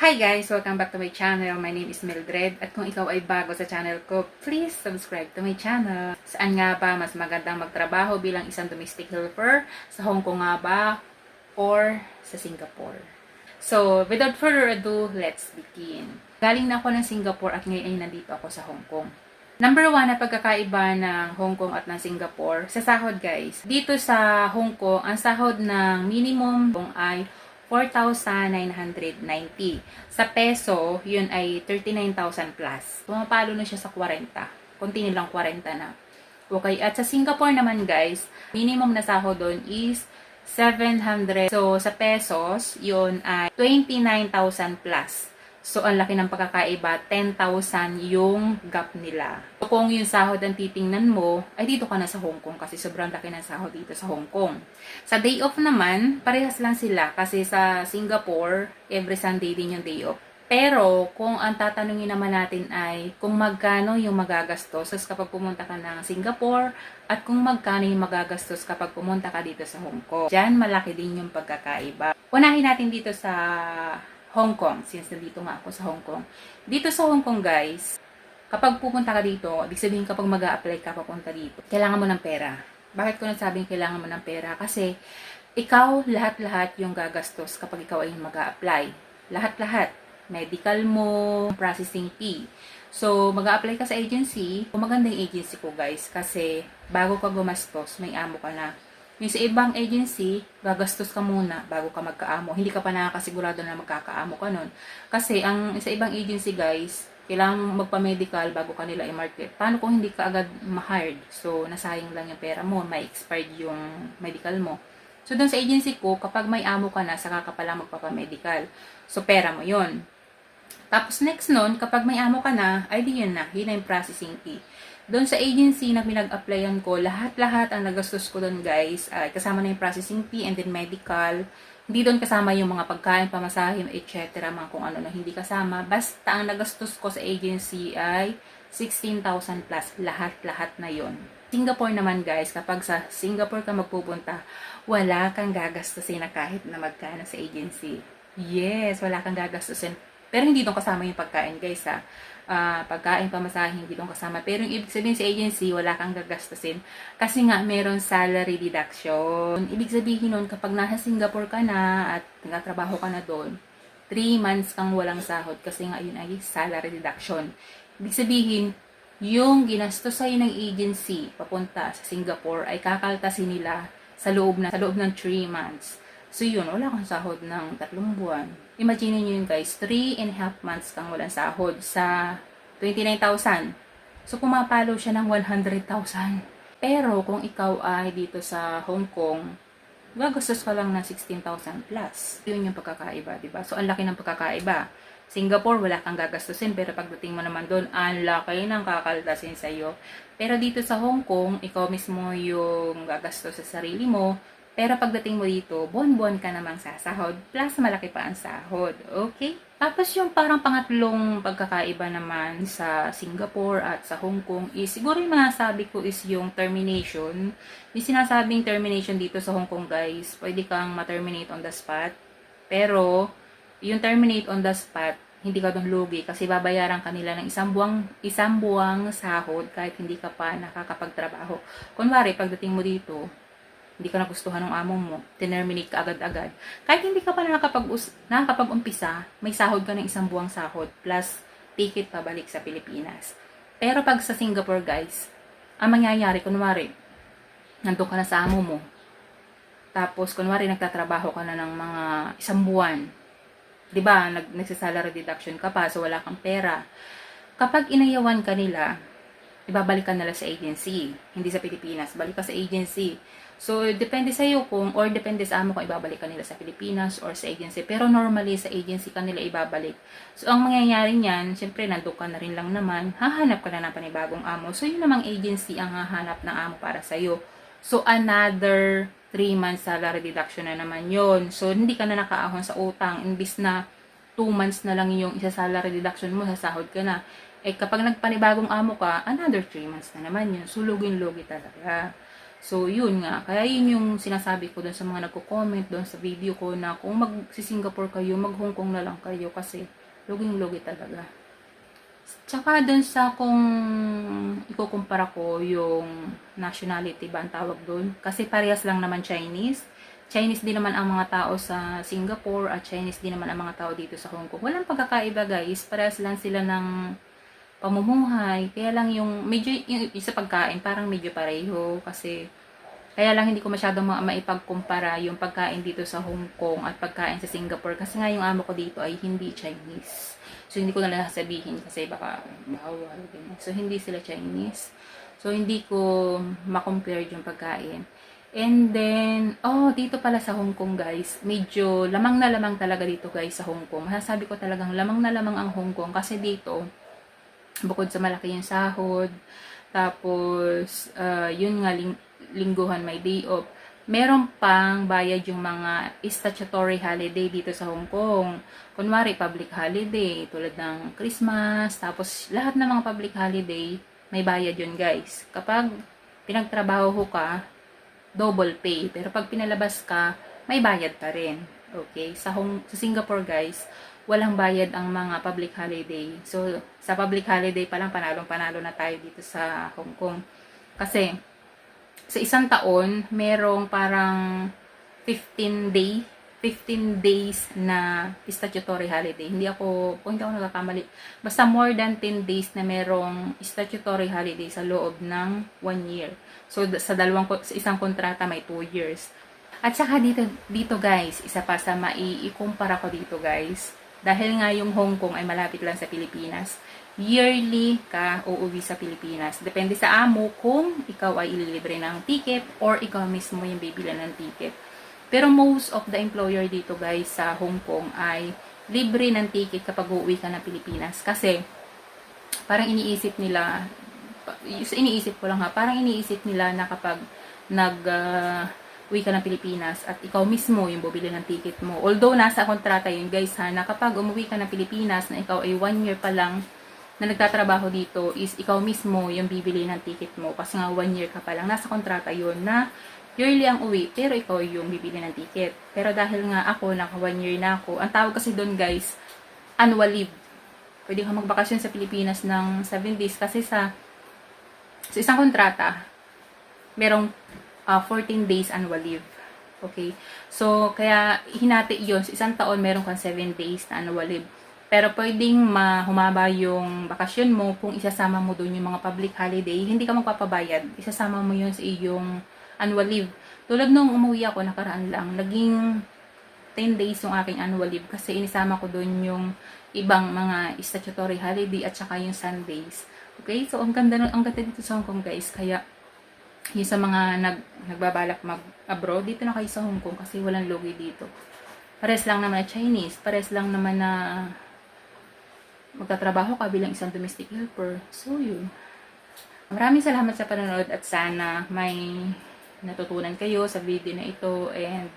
Hi guys! Welcome back to my channel. My name is Mildred at kung ikaw ay bago sa channel ko, please subscribe to my channel. Saan nga ba mas magandang magtrabaho bilang isang domestic helper? Sa Hong Kong nga ba? Or sa Singapore? So, without further ado, let's begin. Galing na ako ng Singapore at ngayon ay nandito ako sa Hong Kong. Number 1 na pagkakaiba ng Hong Kong at ng Singapore, sa sahod guys. Dito sa Hong Kong, ang sahod ng minimum ay 4,990. Sa peso, yun ay 39,000 plus. Pumapalo na siya sa 40. Kunti nilang 40 na. Okay, at sa Singapore naman guys, minimum na sahod doon is 700. So, sa pesos, yun ay 29,000 plus. So, ang laki ng pagkakaiba, 10,000 yung gap nila. So, kung yung sahod ang titingnan mo, ay dito ka na sa Hong Kong kasi sobrang laki ng sahod dito sa Hong Kong. Sa day off naman, parehas lang sila kasi sa Singapore, every Sunday din yung day off. Pero, kung ang tatanungin naman natin ay kung magkano yung magagastos kapag pumunta ka ng Singapore at kung magkano yung magagastos kapag pumunta ka dito sa Hong Kong. Diyan, malaki din yung pagkakaiba. Unahin natin dito sa Hong Kong, since nandito nga ako sa Hong Kong. Dito sa Hong Kong, guys, kapag pupunta ka dito, ibig sabihin kapag mag-a-apply ka papunta dito, kailangan mo ng pera. Bakit ko nasabing kailangan mo ng pera? Kasi, ikaw, lahat-lahat yung gagastos kapag ikaw ay mag-a-apply. Lahat-lahat. Medical mo, processing fee. So, mag-a-apply ka sa agency. Maganda yung agency ko, guys, kasi bago ka gumastos, may amo ka na. Yung sa ibang agency, gagastos ka muna bago ka magkaamo. Hindi ka pa nakakasigurado na magkakaamo ka nun. Kasi ang sa ibang agency guys, kailangan magpa-medical bago ka nila i-market. Paano kung hindi ka agad ma-hired? So, nasayang lang yung pera mo, may expired yung medical mo. So, dun sa agency ko, kapag may amo ka na, saka ka pala magpapa-medical. So, pera mo yun. Tapos next nun, kapag may amo ka na, ay di yun na. Yun na yung processing fee. Doon sa agency na pinag-applyan ko, lahat-lahat ang nagastos ko doon guys, ay kasama na yung processing fee and then medical. Hindi doon kasama yung mga pagkain, pamasahe, etc. Mga kung ano na hindi kasama. Basta ang nagastos ko sa agency ay 16,000 plus. Lahat-lahat na yon. Singapore naman guys, kapag sa Singapore ka magpupunta, wala kang gagastusin na kahit na magkano sa agency. Yes, wala kang gagastusin. Pero hindi doon kasama yung pagkain guys ha. Pagkain, pamasahe, hindi doon kasama. Pero yung ibig sabihin sa agency, wala kang gagastusin. Kasi nga, meron salary deduction. Ibig sabihin nun, kapag nasa Singapore ka na at nagtatrabaho ka na doon, 3 months kang walang sahod kasi nga yun ay salary deduction. Ibig sabihin, yung ginastos sa'yo ng agency papunta sa Singapore ay kakaltasin nila sa loob ng 3 months. So yun, wala kang sahod ng 3 buwan. Imagine nyo yun guys, 3.5 months kang walang sahod sa 29,000. So pumapalo siya ng 100,000. Pero kung ikaw ay dito sa Hong Kong, gagastos ka lang ng 16,000 plus. Yun yung pagkakaiba, diba? So ang laki ng pagkakaiba. Singapore, wala kang gagastusin, pero pagdating mo naman doon, ang laki ng kakaltasin sa'yo. Pero dito sa Hong Kong, ikaw mismo yung gagastos sa sarili mo. Pero pagdating mo dito, buwan-buwan ka namang sasahod, plus malaki pa ang sahod. Okay? Tapos yung parang pangatlong pagkakaiba naman sa Singapore at sa Hong Kong is, siguro yung masasabi ko is yung termination. Yung sinasabing termination dito sa Hong Kong guys, pwede kang ma-terminate on the spot. Pero, yung terminate on the spot, hindi ka doon lugi kasi babayaran kanila ng isang buwang sahod kahit hindi ka pa nakakapagtrabaho. Kunwari, pagdating mo dito, hindi ka nagustuhan ng amo mo, tinerminate ka agad-agad. Kahit hindi ka pa nakakapag-umpisa, may sahod ka ng isang buwang sahod, plus ticket pabalik sa Pilipinas. Pero pag sa Singapore, guys, ang mangyayari, kunwari, nandun ka na sa amo mo, tapos, kunwari, nagtatrabaho ka na ng mga 1 buwan, diba, nagsisalary deduction ka pa, so wala kang pera. Kapag inayawan ka nila, ibabalik ka nila sa agency, hindi sa Pilipinas, balik ka sa agency. So, depende sa iyo or depende sa amo kung ibabalik ka nila sa Pilipinas or sa agency. Pero normally, sa agency ka nila ibabalik. So, ang mangyayari niyan, syempre, nandun ka na rin lang naman, hahanap ka na ng panibagong amo. So, yun namang agency ang hahanap ng amo para sa iyo. So, another 3 months salary deduction na naman yon. So, hindi ka na nakaahon sa utang. Imbis na 2 months na lang yung isa salary deduction mo, sasahod ka na. Eh, kapag nagpanibagong amo ka, another 3 months na naman yun. So, lugi-lugi talaga. So, yun nga. Kaya yun yung sinasabi ko dun sa mga nagko-comment dun sa video ko na kung mag-Singapore kayo, mag-Hong Kong na lang kayo kasi luging-lugi talaga. Tsaka dun sa kung ikukumpara ko yung nationality ba ang tawag dun. Kasi parehas lang naman Chinese. Chinese din naman ang mga tao sa Singapore at Chinese din naman ang mga tao dito sa Hong Kong. Walang pagkakaiba guys. Parehas lang sila ng pamumuhay. Kaya lang yung medyo yung sa pagkain parang medyo pareho kasi kaya lang hindi ko masyadong maipagkumpara yung pagkain dito sa Hong Kong at pagkain sa Singapore kasi nga yung amo ko dito ay hindi Chinese. So hindi ko na lang sabihin kasi baka bawal din. So hindi sila Chinese. So hindi ko ma-compare yung pagkain. And then, dito pala sa Hong Kong guys, medyo lamang na lamang talaga dito guys sa Hong Kong. Masasabi ko talagang lamang na lamang ang Hong Kong kasi dito, bukod sa malaki yung sahod, tapos, yun nga, lingguhan may day off, meron pang bayad yung mga statutory holiday dito sa Hong Kong. Kunwari, public holiday, tulad ng Christmas, tapos lahat ng mga public holiday, may bayad yun guys. Kapag pinagtrabaho ka, double pay. Pero pag pinalabas ka, may bayad pa rin. Okay? Sa Singapore guys, walang bayad ang mga public holiday. So, sa public holiday pa lang, panalong-panalo na tayo dito sa Hong Kong. Kasi, sa isang taon, merong parang 15 days na statutory holiday. Kung hindi ako nagkakamali, basta more than 10 days na merong statutory holiday sa loob ng 1 year. So, sa isang kontrata may 2 years. At saka dito guys, isa pa sa maikumpara ko dito guys, dahil nga yung Hong Kong ay malapit lang sa Pilipinas, yearly ka uuwi sa Pilipinas. Depende sa amo kung ikaw ay ililibre ng ticket or ikaw mismo yung bibili ng ticket. Pero most of the employer dito guys sa Hong Kong ay libre ng ticket kapag uuwi ka ng Pilipinas. Kasi parang iniisip ko lang parang iniisip nila na kapag uwi ka ng Pilipinas at ikaw mismo yung bubili ng ticket mo. Although nasa kontrata yun guys na kapag umuwi ka ng Pilipinas na ikaw ay 1 year pa lang na nagtatrabaho dito is ikaw mismo yung bibili ng ticket mo kasi nga 1 year ka pa lang. Nasa kontrata yun na yearly ang uwi pero ikaw yung bibili ng ticket. Pero dahil nga ako naka 1 year na ako, ang tawag kasi doon guys, annual leave. Pwede ka magbakasyon sa Pilipinas ng 7 days kasi sa isang kontrata merong 14 days annual leave. Okay? So, kaya hinati yon sa isang taon, meron kang 7 days na annual leave. Pero pwedeng humaba yung bakasyon mo kung isasama mo doon yung mga public holiday, hindi ka magpapabayad. Isasama mo yun sa iyong annual leave. Tulad nung umuwi ako, nakaraan lang, naging 10 days yung aking annual leave kasi inisama ko doon yung ibang mga statutory holiday at saka yung Sundays. Okay? So, ang ganda dito sa Hong Kong guys. Kaya, yung sa mga nagbabalak mag-abroad, dito na kayo sa Hong Kong kasi walang lugi dito. Pares lang naman na Chinese, pares lang naman na magtatrabaho ka bilang isang domestic helper. So, yun. Maraming salamat sa panonood at sana may natutunan kayo sa video na ito and